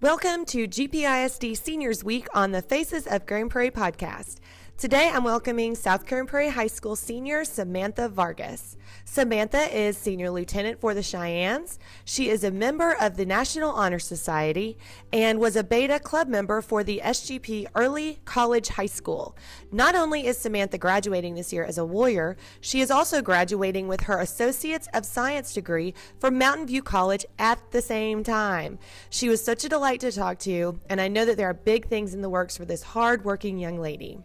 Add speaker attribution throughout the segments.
Speaker 1: Welcome to GPISD Seniors Week on the Faces of Grand Prairie podcast. Today I'm welcoming South Grand Prairie High School senior Samantha Vargas. Samantha is Senior Lieutenant for the Cheyennes. She is a member of the National Honor Society and was a Beta Club member for the SGP Early College High School. Not only is Samantha graduating this year as a warrior, she is also graduating with her Associates of Science degree from Mountain View College at the same time. She was such a delight to talk to, and I know that there are big things in the works for this hard-working young lady.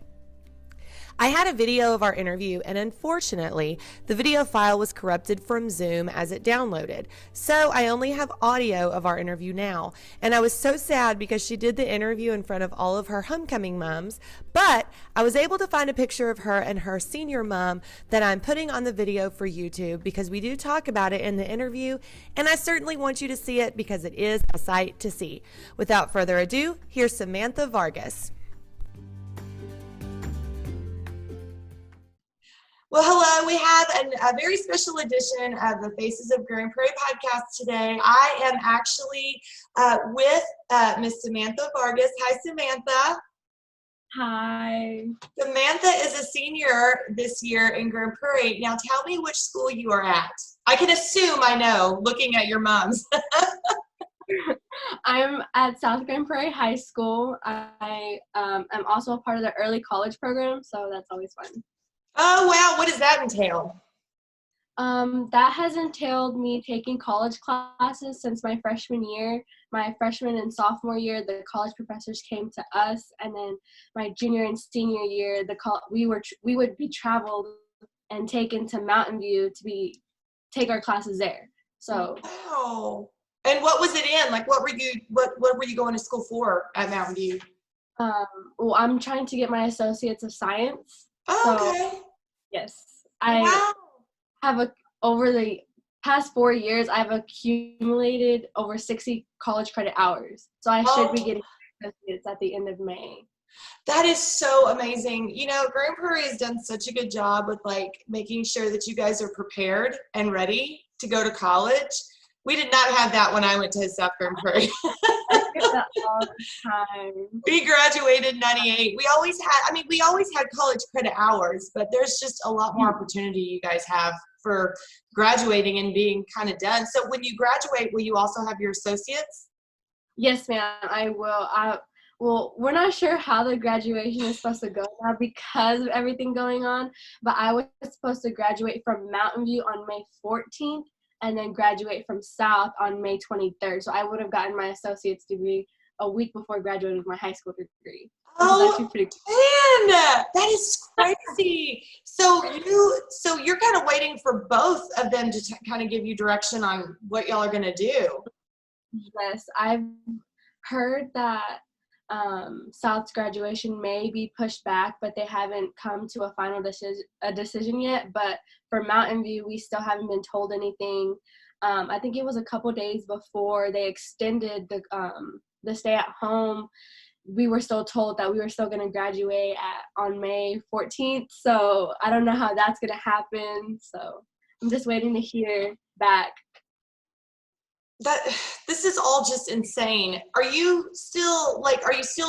Speaker 1: I had a video of our interview, and unfortunately, the video file was corrupted from Zoom as it downloaded. So I only have audio of our interview now. And I was so sad because she did the interview in front of all of her homecoming moms, but I was able to find a picture of her and her senior mom that I'm putting on the video for YouTube because we do talk about it in the interview, and I certainly want you to see it because it is a sight to see. Without further ado, here's Samantha Vargas. Well, hello. We have a very special edition of the Faces of Grand Prairie podcast today. I am actually with Miss Samantha Vargas. Hi, Samantha.
Speaker 2: Hi.
Speaker 1: Samantha is a senior this year in Grand Prairie. Now, tell me which school you are at. I can assume I know, looking at your moms.
Speaker 2: I'm at South Grand Prairie High School. I am also a part of the early college program, so that's always fun.
Speaker 1: Oh, wow. What does that entail?
Speaker 2: That has entailed me taking college classes since my freshman year. My freshman and sophomore year, the college professors came to us, and then my junior and senior year, we would be traveled and taken to Mountain View to take our classes there. So.
Speaker 1: Wow. And what was it in? Like, what were you going to school for at Mountain View?
Speaker 2: Well, I'm trying to get my Associates of Science.
Speaker 1: Oh, okay.
Speaker 2: So, yes, I have over the past 4 years, I've accumulated over 60 college credit hours. So I should be getting associates at the end of May.
Speaker 1: That is so amazing. You know, Grand Prairie has done such a good job with making sure that you guys are prepared and ready to go to college. We did not have that when I went to South Grand Prairie.
Speaker 2: I get that all the time.
Speaker 1: We graduated in 98. We always had college credit hours, but there's just a lot more opportunity you guys have for graduating and being kind of done. So when you graduate, will you also have your associates?
Speaker 2: Yes, ma'am, I will. Well, we're not sure how the graduation is supposed to go now because of everything going on, but I was supposed to graduate from Mountain View on May 14th. And then graduate from South on May 23rd. So I would have gotten my associate's degree a week before graduating with my high school degree.
Speaker 1: Oh, man, that is crazy. So you're kind of waiting for both of them to kind of give you direction on what y'all are going to do.
Speaker 2: Yes, I've heard that South's graduation may be pushed back, but they haven't come to a final decision yet. But for Mountain View, we still haven't been told anything. I think it was a couple days before they extended the stay at home. We were still told that we were still going to graduate on May 14th. So I don't know how that's going to happen. So I'm just waiting to hear back.
Speaker 1: This is all just insane. Are you still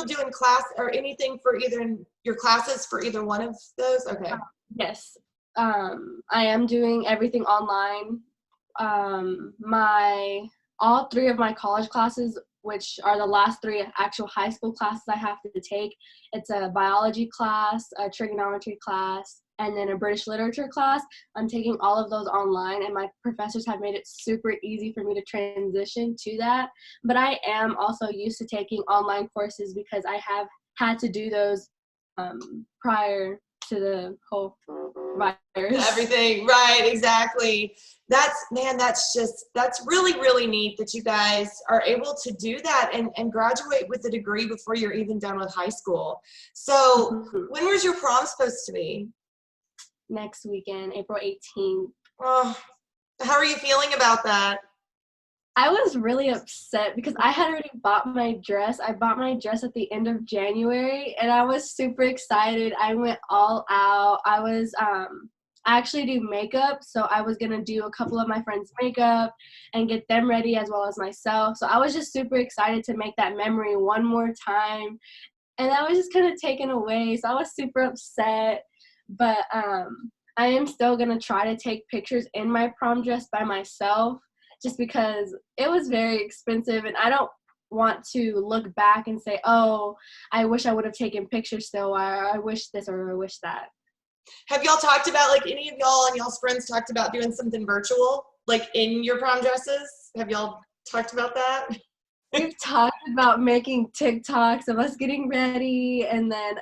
Speaker 1: doing class or anything for either in your classes for either one of those? Okay.
Speaker 2: Yes. I am doing everything online. All three of my college classes, which are the last three actual high school classes I have to take, it's a biology class, a trigonometry class, and then a British literature class. I'm taking all of those online, and my professors have made it super easy for me to transition to that. But I am also used to taking online courses because I have had to do those prior to the whole virus.
Speaker 1: Everything, right, exactly. That's really, really neat that you guys are able to do that and graduate with a degree before you're even done with high school. So when was your prom supposed to be?
Speaker 2: Next weekend, April 18th.
Speaker 1: Oh, how are you feeling about that?
Speaker 2: I was really upset because I had already bought my dress. I bought my dress at the end of January, and I was super excited. I went all out. I was I actually do makeup, so I was gonna do a couple of my friends' makeup and get them ready as well as myself. So I was just super excited to make that memory one more time, and I was just kind of taken away. So I was super upset, but I am still gonna try to take pictures in my prom dress by myself, just because it was very expensive, and I don't want to look back and say, oh, I wish I would have taken pictures still, or I wish this or I wish that.
Speaker 1: Have y'all talked about, like, any of y'all and y'all's friends talked about doing something virtual, like, in your prom dresses? Have y'all talked about that?
Speaker 2: We've talked about making TikToks of us getting ready and then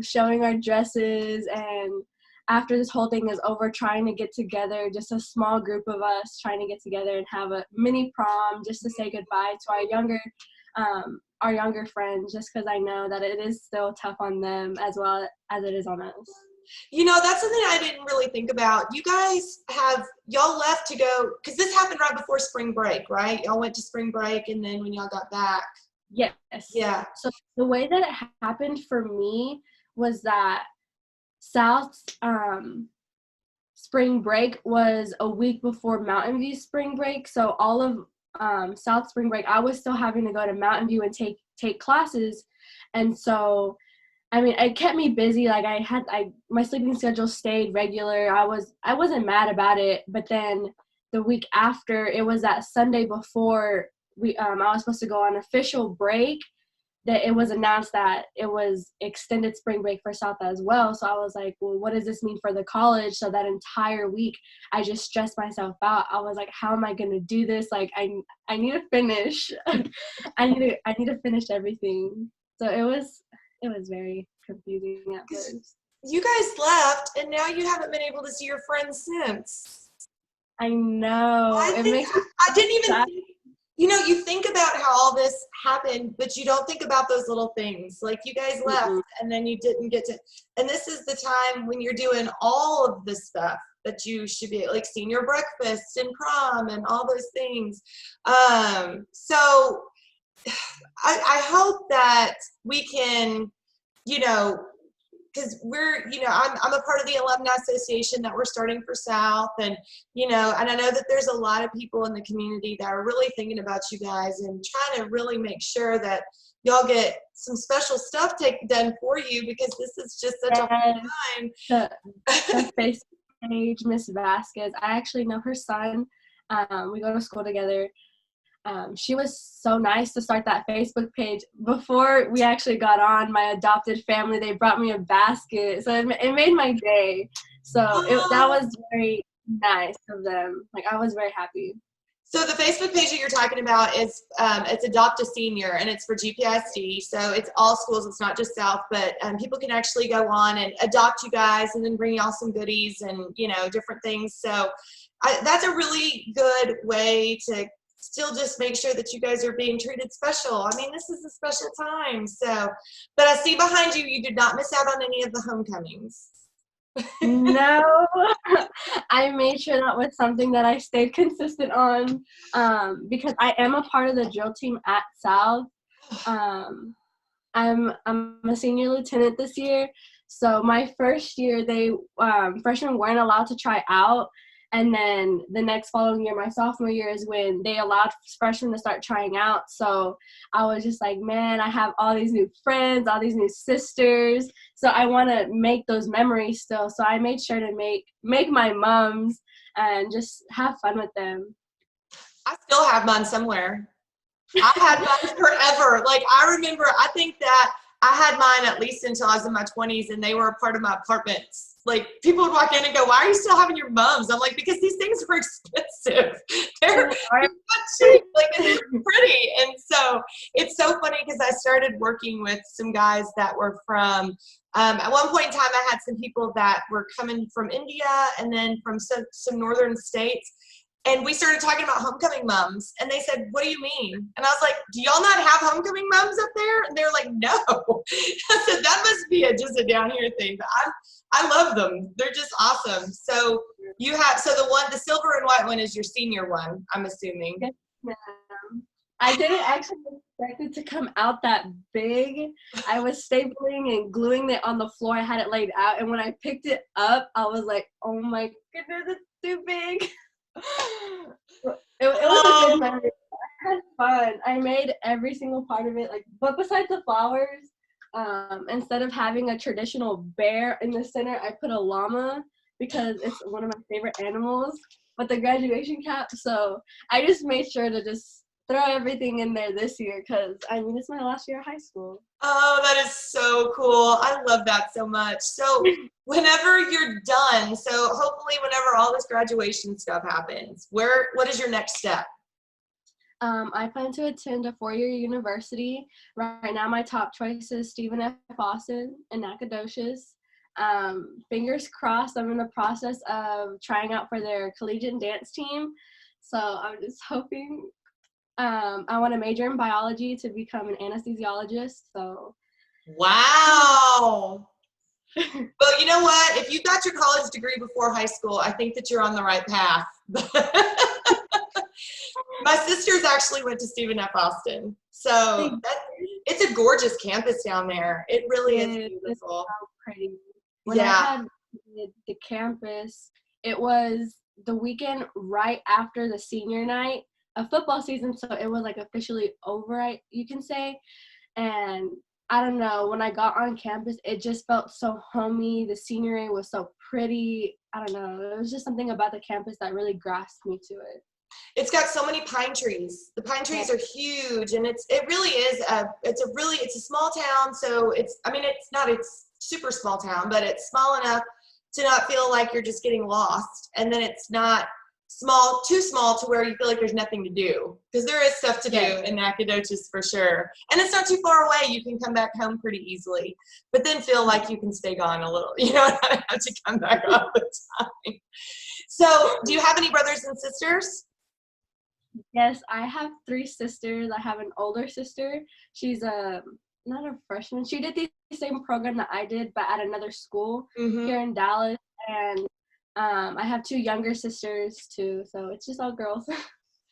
Speaker 2: showing our dresses, and after this whole thing is over, trying to get together, just a small group of us trying to get together and have a mini prom just to say goodbye to our younger friends, just because I know that it is still tough on them as well as it is on us.
Speaker 1: You know, that's something I didn't really think about. You guys y'all left to go, because this happened right before spring break, right? Y'all went to spring break, and then when y'all got back.
Speaker 2: Yes.
Speaker 1: Yeah.
Speaker 2: So the way that it happened for me was that South's spring break was a week before Mountain View spring break. So all of South spring break, I was still having to go to Mountain View and take classes. And so, I mean, it kept me busy. Like my sleeping schedule stayed regular. I wasn't mad about it. But then the week after, it was that Sunday before I was supposed to go on official break, that it was announced that it was extended spring break for South as well. So I was like, well, what does this mean for the college? So that entire week, I just stressed myself out. I was like, how am I going to do this? Like, I need to finish. I need to finish everything. So it was very confusing at first.
Speaker 1: You guys left, and now you haven't been able to see your friends since.
Speaker 2: I know.
Speaker 1: I didn't even think, you know, you think about how all this happened, but you don't think about those little things. Like, you guys left, and then you didn't get to, and this is the time when you're doing all of the stuff that you should be, like senior breakfast and prom and all those things. So I hope that we can, you know, because we're, you know, I'm a part of the alumni association that we're starting for South, and, you know, and I know that there's a lot of people in the community that are really thinking about you guys and trying to really make sure that y'all get some special stuff done for you, because this is just such a hard time.
Speaker 2: The Facebook page, Miss Vasquez, I actually know her son. We go to school together. She was so nice to start that Facebook page. Before we actually got on, my adopted family, they brought me a basket. So it made my day. So that was very nice of them. Like, I was very happy.
Speaker 1: So the Facebook page that you're talking about is, it's Adopt a Senior, and it's for GPISD. So it's all schools. It's not just South, but people can actually go on and adopt you guys and then bring y'all some goodies and, you know, different things. So that's a really good way to still just make sure that you guys are being treated special. I mean, this is a special time. So, but I see behind you, you did not miss out on any of the homecomings.
Speaker 2: No, I made sure that was something that I stayed consistent on, because I am a part of the drill team at South. I'm a senior lieutenant this year. So my first year, freshmen weren't allowed to try out. And then the next following year, my sophomore year, is when they allowed freshmen to start trying out. So I was just like, man, I have all these new friends, all these new sisters. So I want to make those memories still. So I made sure to make my mums and just have fun with them.
Speaker 1: I still have mine somewhere. I had mine forever. Like, I remember, I think that I had mine at least until I was in my 20s, and they were a part of my apartments. Like, people would walk in and go, why are you still having your mums? I'm like, because these things are expensive. They're not cheap. Like, they're pretty. And so it's so funny, because I started working with some guys that were from, at one point in time, I had some people that were coming from India and then from some northern states. And we started talking about homecoming mums, and they said, what do you mean? And I was like, do y'all not have homecoming mums up there? And they were like, no. I said, that must be just a down here thing. But I love them. They're just awesome. So the silver and white one is your senior one, I'm assuming.
Speaker 2: I didn't actually expect it to come out that big. I was stapling and gluing it on the floor. I had it laid out, and when I picked it up, I was like, oh my goodness, it's too big. It was a good memory. I had fun. I made every single part of it, like, but besides the flowers, instead of having a traditional bear in the center, I put a llama because it's one of my favorite animals. But the graduation cap, so I just made sure to just throw everything in there this year because I mean it's my last year of high school.
Speaker 1: Oh, that is so cool. I love that so much. So whenever you're done, so hopefully whenever all this graduation stuff happens, what is your next step?
Speaker 2: I plan to attend a 4-year university. Right now my top choice is Stephen F. Austin in Nacogdoches. Fingers crossed, I'm in the process of trying out for their collegiate dance team. So I'm just hoping. I want to major in biology to become an anesthesiologist. So.
Speaker 1: Wow. Well, you know what? If you got your college degree before high school, I think that you're on the right path. My sisters actually went to Stephen F. Austin. So it's a gorgeous campus down there. It really is beautiful.
Speaker 2: It's so pretty. When I had the campus, it was the weekend right after the senior night of football season, so it was like officially over, you can say. And I don't know, when I got on campus, it just felt so homey. The scenery was so pretty. I don't know. It was just something about the campus that really grasped me to it.
Speaker 1: It's got so many pine trees. The pine trees are huge, and it really is it's a small town. So it's super small town, but it's small enough to not feel like you're just getting lost. And then it's not too small to where you feel like there's nothing to do, because there is stuff to do in Nacogdoches for sure. And it's not too far away. You can come back home pretty easily, but then feel like you can stay gone a little, not have to come back all the time. So do you have any brothers and sisters?
Speaker 2: Yes, I have 3 sisters. I have an older sister. She's not a freshman. She did the same program that I did, but at another school here in Dallas. And I have 2 younger sisters too, so it's just all girls.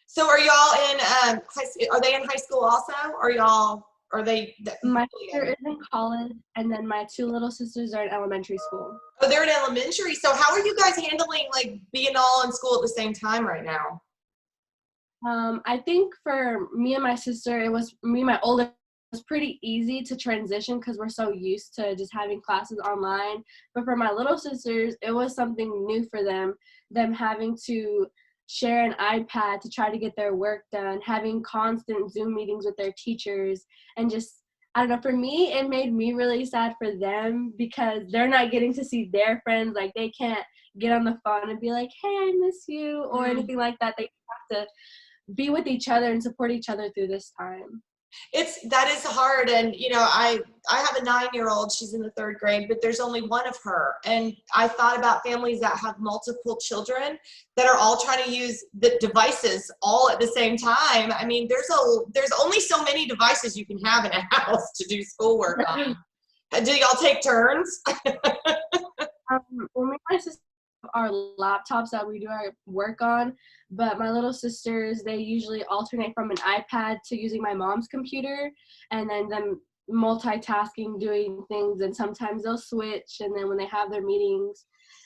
Speaker 1: So are y'all in high school? Are they in high school also? Are they?
Speaker 2: My sister is in college, and then my 2 little sisters are in elementary school.
Speaker 1: Oh, they're in elementary. So how are you guys handling like being all in school at the same time right now?
Speaker 2: I think for me and my sister, my older, it was pretty easy to transition because we're so used to just having classes online. But for my little sisters, it was something new for them having to share an iPad to try to get their work done, having constant Zoom meetings with their teachers, and just, I don't know, for me, it made me really sad for them because they're not getting to see their friends. Like, they can't get on the phone and be like, hey, I miss you, or anything like that. They have to be with each other and support each other through this time.
Speaker 1: That is hard. And I have a 9-year-old, she's in the 3rd grade, but there's only one of her. And I thought about families that have multiple children that are all trying to use the devices all at the same time. I mean, there's only so many devices you can have in a house to do schoolwork on. Do y'all take turns?
Speaker 2: Well, me and my sister our laptops that we do our work on, but my little sisters, they usually alternate from an iPad to using my mom's computer, and then them multitasking, doing things, and sometimes they'll switch, and then when they have their meetings,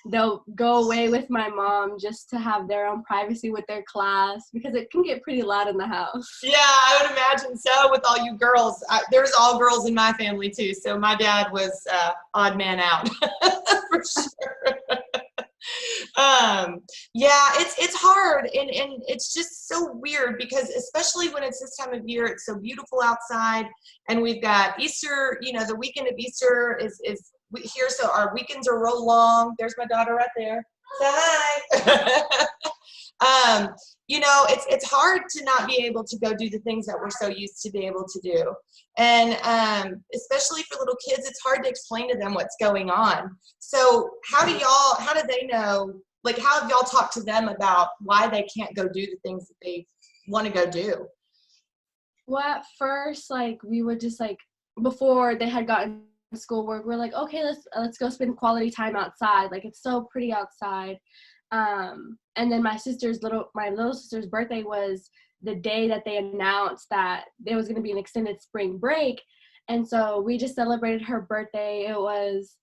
Speaker 2: they'll go away with my mom just to have their own privacy with their class, because it can get pretty loud in the house.
Speaker 1: Yeah, I would imagine so with all you girls. There's all girls in my family too, so my dad was odd man out for sure. Yeah, it's hard, and it's just so weird because especially when it's this time of year, it's so beautiful outside, and we've got Easter. The weekend of Easter is here, so our weekends are real long. There's my daughter right there. Say hi. It's hard to not be able to go do the things that we're so used to be able to do. And especially for little kids, it's hard to explain to them what's going on. So how do they know, like, how have y'all talked to them about why they can't go do the things that they want to go do?
Speaker 2: Well, at first, like, we would just, like, before they had gotten schoolwork, we're like, okay, let's go spend quality time outside. Like, it's so pretty outside. And And then my little sister's birthday was the day that they announced that there was going to be an extended spring break. And so we just celebrated her birthday. It was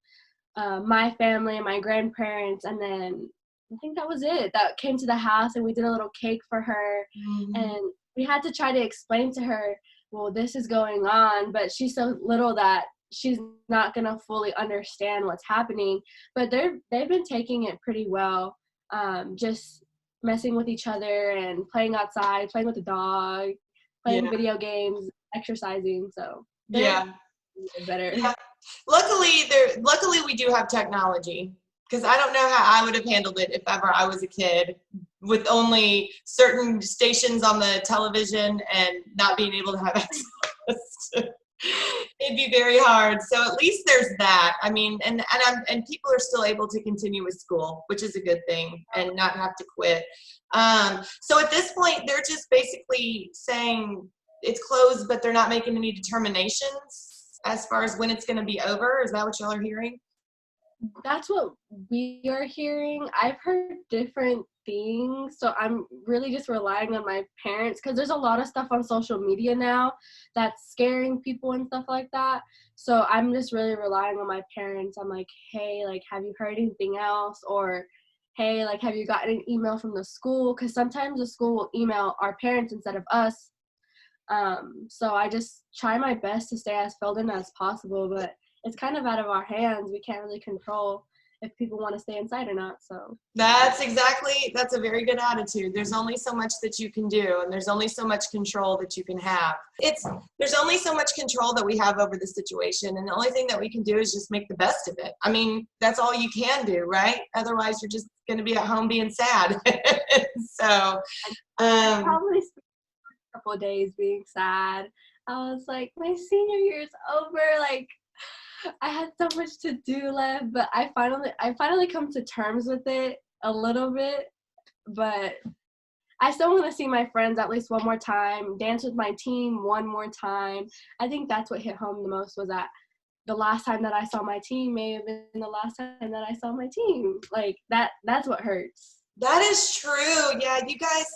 Speaker 2: my family and my grandparents, and then I think that was it. That came to the house, and we did a little cake for her. And we had to try to explain to her, well, this is going on, but she's so little that she's not going to fully understand what's happening. But they've been taking it pretty well, just messing with each other and playing outside, playing with the dog, playing video games, exercising. So they're better.
Speaker 1: Yeah. Luckily we do have technology, because I don't know how I would have handled it if ever I was a kid with only certain stations on the television and not being able to have access. It'd be very hard. So at least there's that. I mean, and people are still able to continue with school, which is a good thing, and not have to quit. So at this point, they're just basically saying it's closed, but they're not making any determinations as far as when it's going to be over. Is that what y'all are hearing?
Speaker 2: That's what we are hearing. I've heard different things, so I'm really just relying on my parents, because there's a lot of stuff on social media now that's scaring people and stuff like that. So I'm just really relying on my parents. I'm like, hey, like, have you heard anything else? Or, hey, like, have you gotten an email from the school? Because sometimes the school will email our parents instead of us. So I just try my best to stay as filled in as possible, but it's kind of out of our hands. We can't really control if people want to stay inside or not. So that's
Speaker 1: a very good attitude. There's only so much that you can do, and there's only so much control that you can have. There's only so much control that we have over the situation, and the only thing that we can do is just make the best of it. I mean, that's all you can do, right? Otherwise you're just going to be at home being sad. So
Speaker 2: probably a couple of days being sad. I was like, my senior year is over. Like, I had so much to do left, but I finally come to terms with it a little bit. But I still want to see my friends at least one more time, dance with my team one more time. I think that's what hit home the most, was that the last time that I saw my team may have been the last time that I saw my team. Like, that's what hurts.
Speaker 1: That is true. Yeah, you guys,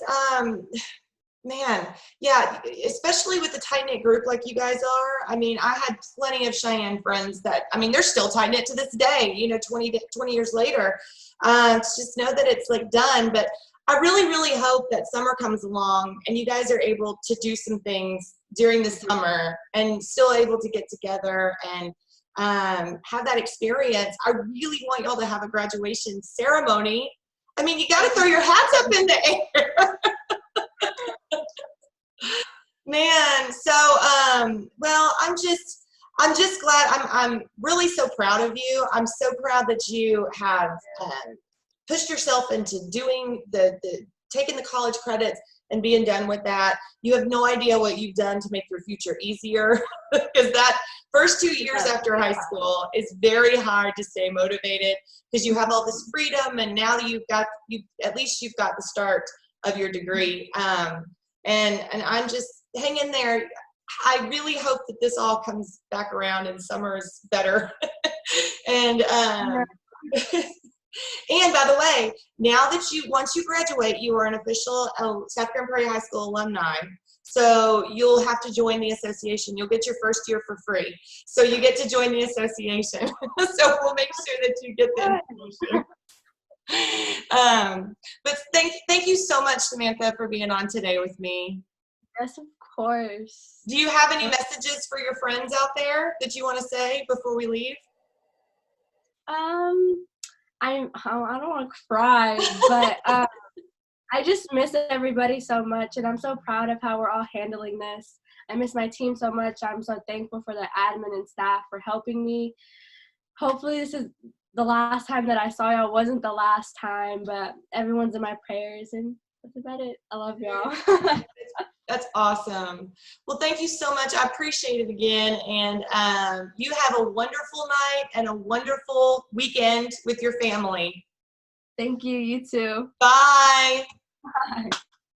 Speaker 1: man, yeah, especially with a tight-knit group like you guys are. I mean, I had plenty of Cheyenne friends that, I mean, they're still tight-knit to this day, 20 years later. Just know that it's like done. But I really, really hope that summer comes along and you guys are able to do some things during the summer and still able to get together and have that experience. I really want y'all to have a graduation ceremony. I mean, you got to throw your hats up in the air. Man, so well, I'm just glad. I'm really so proud of you. I'm so proud that you have pushed yourself into doing taking the college credits and being done with that. You have no idea what you've done to make your future easier, because that first 2 years after high school is very hard to stay motivated, because you have all this freedom, and now at least you've got the start of your degree. And I'm just hang in there. I really hope that this all comes back around and summer is better. And and by the way, now that once you graduate, you are an official South Grand Prairie High School alumni. So you'll have to join the association. You'll get your first year for free. So you get to join the association. So we'll make sure that you get the information. But thank you so much, Samantha, for being on today with me.
Speaker 2: Yes, of course.
Speaker 1: Do you have any messages for your friends out there that you want to say before we leave?
Speaker 2: I don't want to cry, but I just miss everybody so much, and I'm so proud of how we're all handling this. I miss my team so much. I'm so thankful for the admin and staff for helping me. Hopefully this is the last time that I saw y'all. Wasn't the last time, but everyone's in my prayers, and that's about it. I love y'all.
Speaker 1: That's awesome. Well, thank you so much. I appreciate it again. And you have a wonderful night and a wonderful weekend with your family.
Speaker 2: Thank you. You too.
Speaker 1: Bye.
Speaker 2: Bye.